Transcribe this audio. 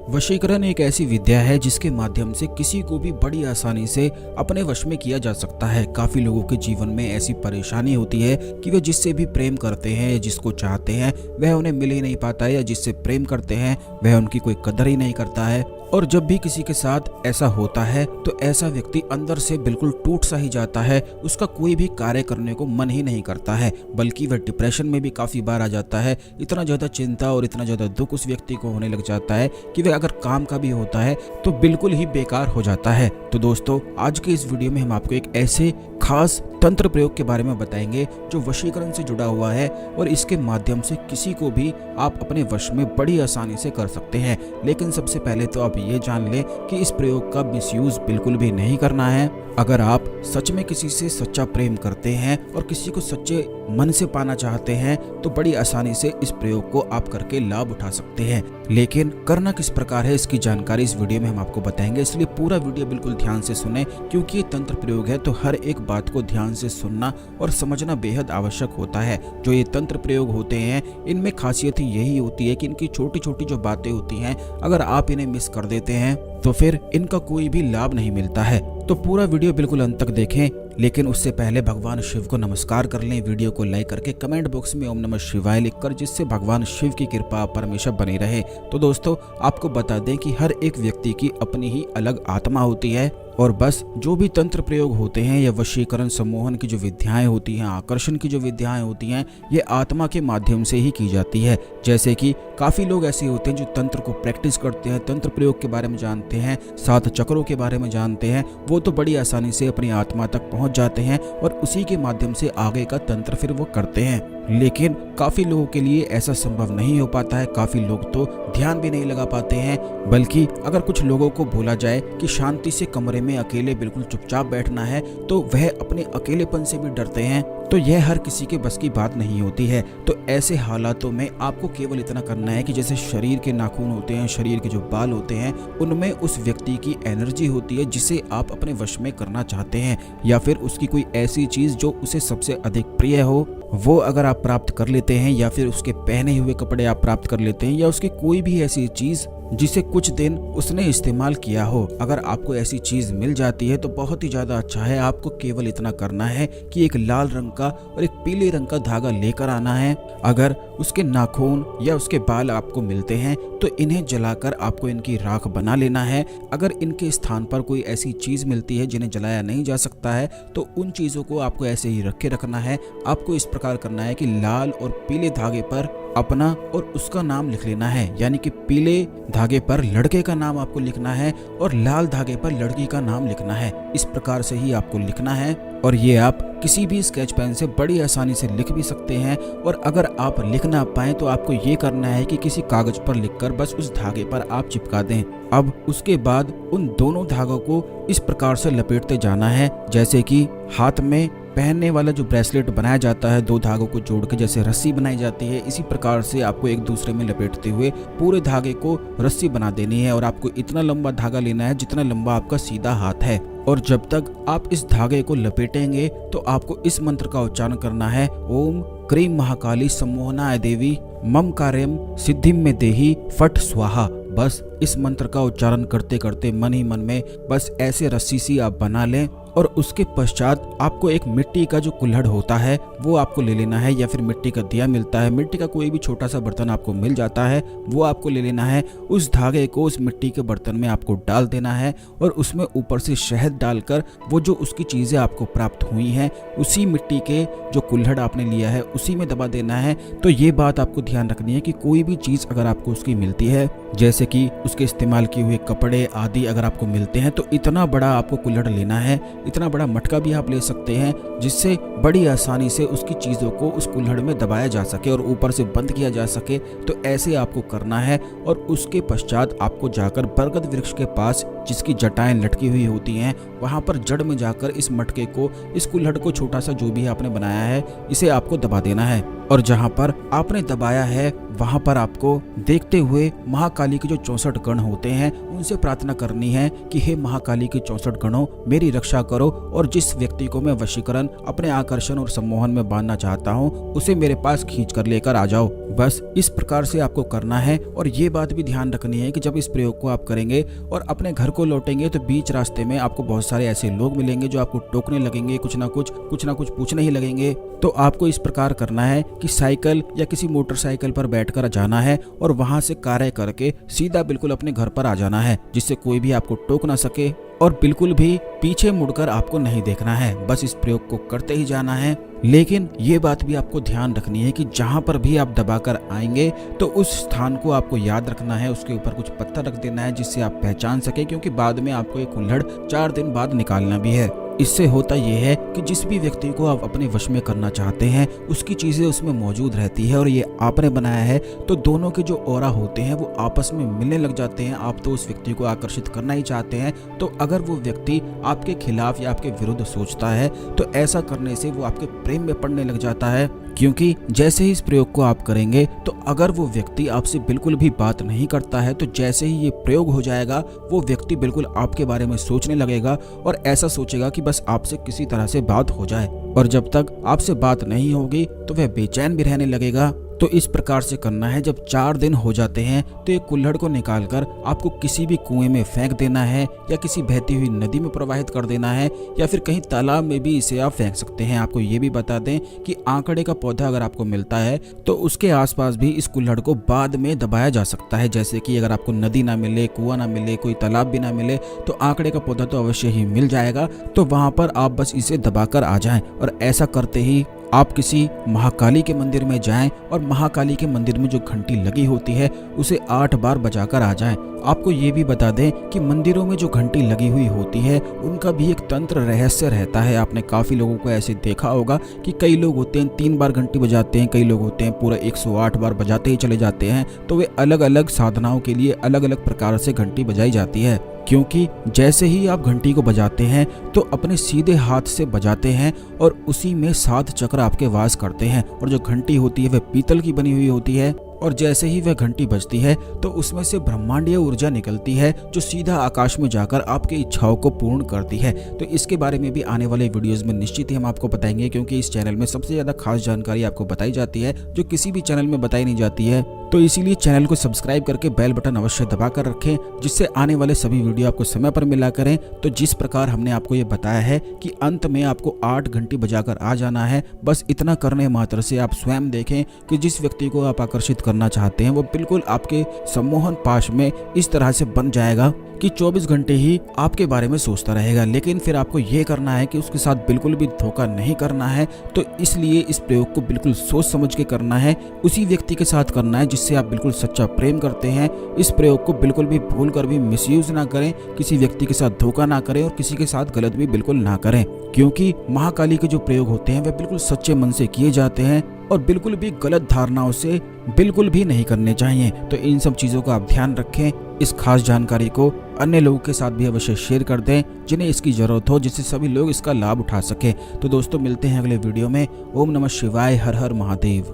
वशीकरण एक ऐसी विद्या है जिसके माध्यम से किसी को भी बड़ी आसानी से अपने वश में किया जा सकता है। काफी लोगों के जीवन में ऐसी परेशानी होती है कि वे जिससे भी प्रेम करते हैं या जिसको चाहते हैं वह उन्हें मिल ही नहीं पाता है, या जिससे प्रेम करते हैं वह उनकी कोई कदर ही नहीं करता है। और जब भी किसी के साथ ऐसा होता है तो ऐसा व्यक्ति अंदर से बिल्कुल टूट सा ही जाता है। उसका कोई भी कार्य करने को मन ही नहीं करता है, बल्कि वह डिप्रेशन में भी काफी बार आ जाता है। इतना ज्यादा चिंता और इतना ज्यादा दुख उस व्यक्ति को होने लग जाता है कि वह अगर काम का भी होता है तो बिल्कुल ही बेकार हो जाता है। तो दोस्तों, आज के इस वीडियो में हम आपको एक ऐसे खास तंत्र प्रयोग के बारे में बताएंगे जो वशीकरण से जुड़ा हुआ है, और इसके माध्यम से किसी को भी आप अपने वश में बड़ी आसानी से कर सकते हैं। लेकिन सबसे पहले तो आप ये जान लें कि इस प्रयोग का मिसयूज बिल्कुल भी नहीं करना है। अगर आप सच में किसी से सच्चा प्रेम करते हैं और किसी को सच्चे मन से पाना चाहते हैं तो बड़ी आसानी से इस प्रयोग को आप करके लाभ उठा सकते हैं। लेकिन करना किस प्रकार है इसकी जानकारी इस वीडियो में हम आपको बताएंगे, इसलिए पूरा वीडियो बिल्कुल ध्यान से सुने, क्योंकि ये तंत्र प्रयोग है तो हर एक बात को ध्यान से सुनना और समझना बेहद आवश्यक होता है। जो ये तंत्र प्रयोग होते हैं इनमें खासियत ही यही होती है कि इनकी छोटी छोटी जो बातें होती हैं अगर आप इन्हें मिस कर देते हैं तो फिर इनका कोई भी लाभ नहीं मिलता है। तो पूरा वीडियो बिल्कुल अंत तक देखें, लेकिन उससे पहले भगवान शिव को नमस्कार कर लें। वीडियो को लाइक करके कमेंट बॉक्स में ओम नमः शिवाय लिखकर, जिससे भगवान शिव की कृपा आप पर हमेशा बनी रहे। तो दोस्तों, आपको बता दें कि हर एक व्यक्ति की अपनी ही अलग आत्मा होती है, और बस जो भी तंत्र प्रयोग होते हैं या वशीकरण सम्मोहन की जो विद्याएं होती हैं, आकर्षण की जो विद्याएं होती हैं, ये आत्मा के माध्यम से ही की जाती है। जैसे कि काफी लोग ऐसे होते हैं जो तंत्र को प्रैक्टिस करते हैं, तंत्र प्रयोग के बारे में जानते हैं, 7 चक्रों के बारे में जानते हैं, वो तो बड़ी आसानी से अपनी आत्मा तक पहुंच जाते हैं और उसी के माध्यम से आगे का तंत्र फिर वो करते हैं। लेकिन काफी लोगों के लिए ऐसा संभव नहीं हो पाता है। काफी लोग तो ध्यान भी नहीं लगा पाते हैं, बल्कि अगर कुछ लोगों को बोला जाए कि शांति से कमरे में अकेले बिल्कुल चुपचाप बैठना है तो वह अपने अकेलेपन से भी डरते हैं। तो यह हर किसी के बस की बात नहीं होती है। तो ऐसे हालातों में आपको केवल इतना करना है कि जैसे शरीर के नाखून होते हैं, शरीर के जो बाल होते हैं, उनमें उस व्यक्ति की एनर्जी होती है जिसे आप अपने वश में करना चाहते हैं, या फिर उसकी कोई ऐसी चीज जो उसे सबसे अधिक प्रिय हो वो अगर आप प्राप्त कर लेते हैं, या फिर उसके पहने हुए कपड़े आप प्राप्त कर लेते हैं, या उसकी कोई भी ऐसी चीज जिसे कुछ दिन उसने इस्तेमाल किया हो, अगर आपको ऐसी चीज मिल जाती है तो बहुत ही ज्यादा अच्छा है। आपको केवल इतना करना है कि एक लाल रंग का और एक पीले रंग का धागा लेकर आना है। अगर उसके नाखून या उसके बाल आपको मिलते हैं तो इन्हें जलाकर आपको इनकी राख बना लेना है। अगर इनके स्थान पर कोई ऐसी चीज मिलती है जिन्हें जलाया नहीं जा सकता है तो उन चीजों को आपको ऐसे ही रखे रखना है। आपको इस प्रकार करना है कि लाल और पीले धागे पर अपना और उसका नाम लिख लेना है, यानी कि पीले धागे पर लड़के का नाम आपको लिखना है और लाल धागे पर लड़की का नाम लिखना है। इस प्रकार से ही आपको लिखना है, और ये आप किसी भी स्केच पेन से बड़ी आसानी से लिख भी सकते हैं। और अगर आप लिख ना पाए तो आपको ये करना है कि किसी कागज पर लिखकर बस उस धागे पर आप चिपका दें। अब उसके बाद उन दोनों धागों को इस प्रकार से लपेटते जाना है, जैसे कि हाथ में पहनने वाला जो ब्रेसलेट बनाया जाता है 2 धागों को जोड़ के जैसे रस्सी बनाई जाती है, इसी प्रकार से आपको एक दूसरे में लपेटते हुए पूरे धागे को रस्सी बना देनी है। और आपको इतना लंबा धागा लेना है जितना लंबा आपका सीधा हाथ है। और जब तक आप इस धागे को लपेटेंगे तो आपको इस मंत्र का उच्चारण करना है, ओम क्रीम महाकाली सम्मोहनाय देवी मम कार्यम सिद्धिम में देही फट स्वाहा। बस इस मंत्र का उच्चारण करते करते मन ही मन में बस ऐसे रस्सी सी आप बना लें, और उसके पश्चात आपको एक मिट्टी का जो कुल्हड़ होता है वो आपको ले लेना है, या फिर मिट्टी का दिया मिलता है, मिट्टी का कोई भी छोटा सा बर्तन आपको मिल जाता है वो आपको ले लेना है। उस धागे को उस मिट्टी के बर्तन में आपको डाल देना है और उसमें ऊपर से शहद डालकर वो जो उसकी चीज़ें आपको प्राप्त हुई हैं उसी मिट्टी के जो कुल्हड़ आपने लिया है उसी में दबा देना है। तो ये बात आपको ध्यान रखनी है कि कोई भी चीज़ अगर आपको उसकी मिलती है, जैसे कि उसके इस्तेमाल किए हुए कपड़े आदि अगर आपको मिलते हैं, तो इतना बड़ा आपको कुल्हड़ लेना है, इतना बड़ा मटका भी आप ले सकते हैं जिससे बड़ी आसानी से उसकी चीज़ों को उस कुल्हड़ में दबाया जा सके और ऊपर से बंद किया जा सके। तो ऐसे आपको करना है, और उसके पश्चात आपको जाकर बरगद वृक्ष के पास जिसकी जटाएं लटकी हुई होती हैं, वहां पर जड़ में जाकर इस मटके को, इस कुल्हड़ को, छोटा सा जो भी आपने बनाया है, इसे आपको दबा देना है। और जहां पर आपने दबाया है वहां पर आपको देखते हुए महाकाली के जो 64 गण होते हैं उनसे प्रार्थना करनी है कि हे महाकाली के 64 गणों, मेरी रक्षा करो और जिस व्यक्ति को मैं वशीकरण, अपने आकर्षण और सम्मोहन में बांधना चाहता हूँ उसे मेरे पास खींच कर लेकर आ जाओ। बस इस प्रकार से आपको करना है। और ये बात भी ध्यान रखनी है कि जब इस प्रयोग को आप करेंगे और अपने घर को लौटेंगे तो बीच रास्ते में आपको बहुत सारे ऐसे लोग मिलेंगे जो आपको टोकने लगेंगे, कुछ ना कुछ पूछने ही लगेंगे। तो आपको इस प्रकार करना है कि साइकिल या किसी मोटरसाइकिल पर बैठकर जाना है और वहां से कार्य करके सीधा बिल्कुल अपने घर पर आ जाना है, जिससे कोई भी आपको टोक ना सके और बिल्कुल भी पीछे मुड़कर आपको नहीं देखना है। बस इस प्रयोग को करते ही जाना है। लेकिन ये बात भी आपको ध्यान रखनी है कि जहां पर भी आप दबाकर आएंगे तो उस स्थान को आपको याद रखना है, उसके ऊपर कुछ पत्थर रख देना है जिससे आप पहचान सके, क्योंकि बाद में आपको ये कुल्हड़ 4 दिन बाद निकालना भी है। इससे होता यह है कि जिस भी व्यक्ति को आप अपने वश में करना चाहते हैं उसकी चीजें उसमें मौजूद रहती है और ये आपने बनाया है तो दोनों के जो ऑरा होते हैं वो आपस में मिलने लग जाते हैं। आप तो उस व्यक्ति को आकर्षित करना ही चाहते हैं, तो अगर वो व्यक्ति आपके खिलाफ या आपके विरुद्ध सोचता है तो ऐसा करने से वो आपके प्रेम में पड़ने लग जाता है। क्योंकि जैसे ही इस प्रयोग को आप करेंगे तो अगर वो व्यक्ति आपसे बिल्कुल भी बात नहीं करता है तो जैसे ही ये प्रयोग हो जाएगा वो व्यक्ति बिल्कुल आपके बारे में सोचने लगेगा और ऐसा सोचेगा कि बस आपसे किसी तरह से बात हो जाए। और जब तक आपसे बात नहीं होगी तो वह बेचैन भी रहने लगेगा। तो इस प्रकार से करना है। जब 4 दिन हो जाते हैं तो एक कुल्हड़ को निकालकर आपको किसी भी कुएं में फेंक देना है या किसी बहती हुई नदी में प्रवाहित कर देना है या फिर कहीं तालाब में भी इसे आप फेंक सकते हैं। आपको ये भी बता दें कि आंकड़े का पौधा अगर आपको मिलता है तो उसके आसपास भी इस कुल्हड़ को बाद में दबाया जा सकता है। जैसे कि अगर आपको नदी ना मिले, कुआं ना मिले, कोई तालाब भी ना मिले तो आंकड़े का पौधा तो अवश्य ही मिल जाएगा। तो वहां पर आप बस इसे दबाकर आ जाएं और ऐसा करते ही आप किसी महाकाली के मंदिर में जाएं और महाकाली के मंदिर में जो घंटी लगी होती है उसे 8 बार बजाकर आ जाएं। आपको ये भी बता दें कि मंदिरों में जो घंटी लगी हुई होती है उनका भी एक तंत्र रहस्य रहता है। आपने काफी लोगों को ऐसे देखा होगा कि कई लोग होते हैं 3 बार घंटी बजाते हैं, कई लोग होते हैं पूरा 108 बार बजाते ही चले जाते हैं। तो वे अलग अलग साधनाओं के लिए अलग अलग प्रकार से घंटी बजाई जाती है। क्योंकि जैसे ही आप घंटी को बजाते हैं तो अपने सीधे हाथ से बजाते हैं और उसी में 7 चक्र आपके वास करते हैं। और जो घंटी होती है वह पीतल की बनी हुई होती है और जैसे ही वह घंटी बजती है तो उसमें से ब्रह्मांडीय ऊर्जा निकलती है जो सीधा आकाश में जाकर आपकी इच्छाओं को पूर्ण करती है। तो इसके बारे में भी आने वाले वीडियोस में निश्चित ही हम आपको बताएंगे, क्योंकि इस चैनल में सबसे ज्यादा खास जानकारी आपको बताई जाती है जो किसी भी चैनल में बताई नहीं जाती है। तो इसीलिए चैनल को सब्सक्राइब करके बेल बटन अवश्य दबा कर रखें, जिससे आने वाले सभी वीडियो आपको समय पर मिला करें। तो जिस प्रकार हमने आपको ये बताया है कि अंत में आपको 8 घंटी बजाकर आ जाना है, बस इतना करने मात्र से आप स्वयं देखें कि जिस व्यक्ति को आप आकर्षित करना चाहते हैं वो बिल्कुल आपके सम्मोहन पाश में इस तरह से बन जाएगा कि 24 घंटे ही आपके बारे में सोचता रहेगा। लेकिन फिर आपको यह करना है कि उसके साथ बिल्कुल भी धोखा नहीं करना है। तो इसलिए इस प्रयोग को बिल्कुल सोच समझ के करना है, उसी व्यक्ति के साथ करना है जिससे आप बिल्कुल सच्चा प्रेम करते हैं। इस प्रयोग को बिल्कुल भी भूल कर भी मिसयूज ना करें, किसी व्यक्ति के साथ धोखा ना करें और किसी के साथ गलत भी बिल्कुल ना करें, क्योंकि महाकाली के जो प्रयोग होते हैं वे बिल्कुल सच्चे मन से किए जाते हैं और बिल्कुल भी गलत धारणाओं से बिल्कुल भी नहीं करने चाहिए। तो इन सब चीजों का आप ध्यान रखें। इस खास जानकारी को अन्य लोगों के साथ भी अवश्य शेयर कर दें जिन्हें इसकी जरूरत हो, जिससे सभी लोग इसका लाभ उठा सके। तो दोस्तों मिलते हैं अगले वीडियो में। ओम नमः शिवाय, हर हर महादेव।